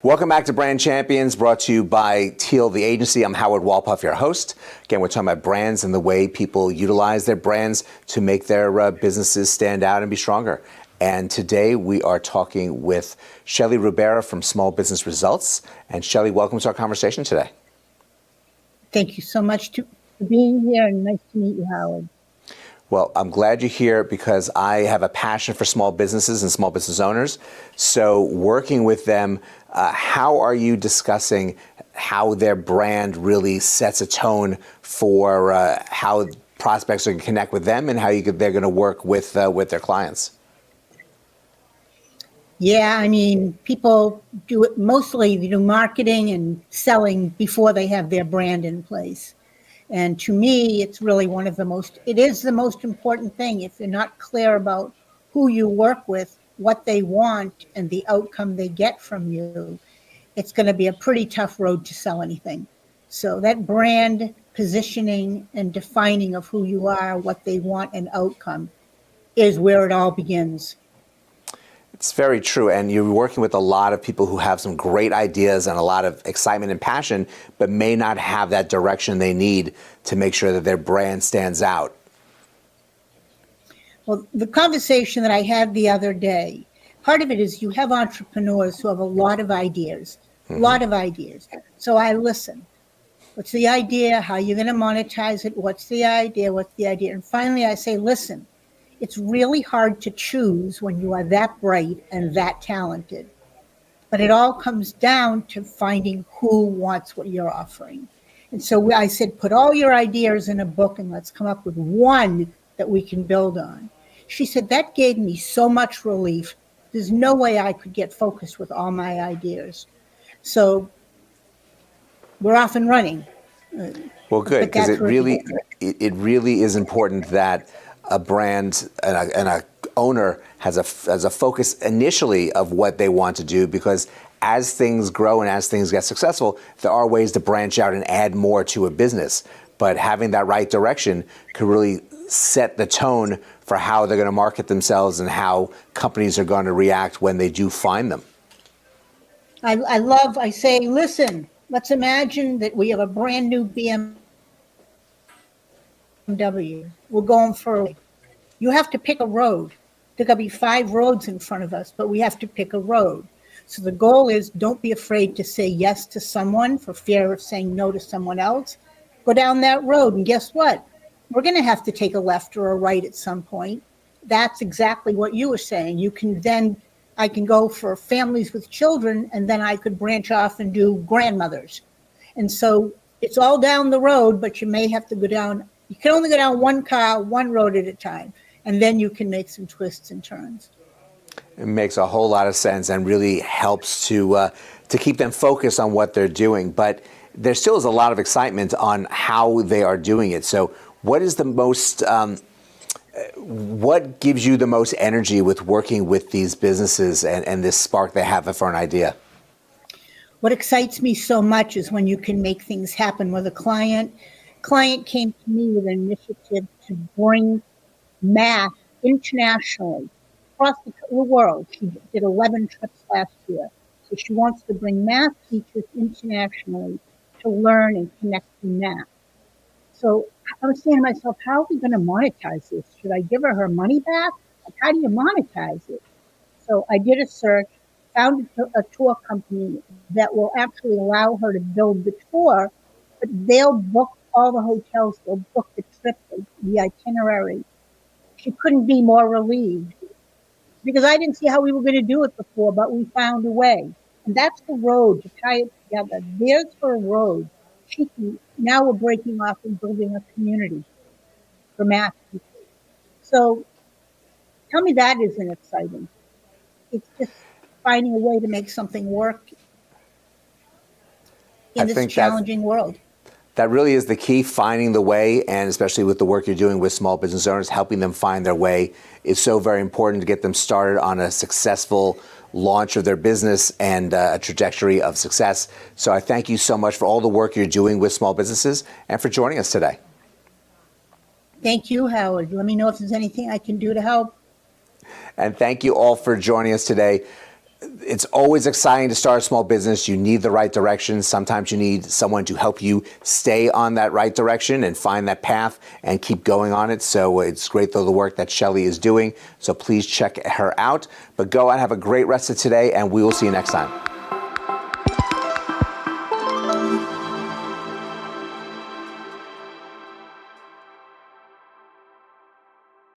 Welcome back to Brand Champions, brought to you by Teal, the agency. I'm Howard Wolpoff, your host. Again, we're talking about brands and the way people utilize their brands to make their businesses stand out and be stronger. And today we are talking with Shelly Rubera from Small Business Results. And Shelly, welcome to our conversation today. Thank you so much for being here, and nice to meet you, Howard. Well, I'm glad you're here because I have a passion for small businesses and small business owners. So working with them, how are you discussing how their brand really sets a tone for how prospects are going to connect with them and how they're going to work with their clients? Yeah, I mean, people do it mostly, they do marketing and selling before they have their brand in place. And to me, it's really it is the most important thing. If you're not clear about who you work with, what they want, and the outcome they get from you, it's going to be a pretty tough road to sell anything. So that brand positioning and defining of who you are, what they want, and outcome is where it all begins. It's very true. And you're working with a lot of people who have some great ideas and a lot of excitement and passion, but may not have that direction they need to make sure that their brand stands out. Well, the conversation that I had the other day, part of it is you have entrepreneurs who have a lot of ideas, So I listen. What's the idea? How are you going to monetize it? What's the idea? And finally I say, listen, it's really hard to choose when you are that bright and that talented. But it all comes down to finding who wants what you're offering. And so I said, put all your ideas in a book and let's come up with one that we can build on. She said, that gave me so much relief. There's no way I could get focused with all my ideas. So we're off and running. Well, good, because it really is important that a brand and a owner has a focus initially of what they want to do, because as things grow and as things get successful, there are ways to branch out and add more to a business. But having that right direction could really set the tone for how they're going to market themselves and how companies are going to react when they do find them. I say, listen, let's imagine that we have a brand new BMW. We're going for, you have to pick a road. There could be 5 roads in front of us, but we have to pick a road. So the goal is, don't be afraid to say yes to someone for fear of saying no to someone else. Go down that road, and guess what? We're going to have to take a left or a right at some point. That's exactly what you were saying. I can go for families with children, and then I could branch off and do grandmothers. And so it's all down the road, but you may have to go down. You can only go down one road at a time, and then you can make some twists and turns. It makes a whole lot of sense and really helps to keep them focused on what they're doing. But there still is a lot of excitement on how they are doing it. So what is the most, what gives you the most energy with working with these businesses and this spark they have for an idea? What excites me so much is when you can make things happen with a client. Client came to me with an initiative to bring math internationally across the world. She did 11 trips last year. So she wants to bring math teachers internationally to learn and connect through math. So I was saying to myself, how are we going to monetize this? Should I give her money back? Like, how do you monetize it? So I did a search, found a tour company that will actually allow her to build the tour, but they'll book all the hotels, they'll book the trip, the itinerary. She couldn't be more relieved, because I didn't see how we were going to do it before, but we found a way. And that's the road to tie it together. There's her road. Now we're breaking off and building a community for math teachers. So tell me that isn't exciting. It's just finding a way to make something work in this challenging world. That really is the key, finding the way, and especially with the work you're doing with small business owners, helping them find their way is so very important to get them started on a successful launch of their business and a trajectory of success. So I thank you so much for all the work you're doing with small businesses and for joining us today. Thank you, Howard. Let me know if there's anything I can do to help. And thank you all for joining us today. it's always exciting to start a small business. You need the right direction. Sometimes you need someone to help you stay on that right direction and find that path and keep going on it. So it's great, though, the work that Shelly is doing. So please check her out. But go and have a great rest of today, and we will see you next time.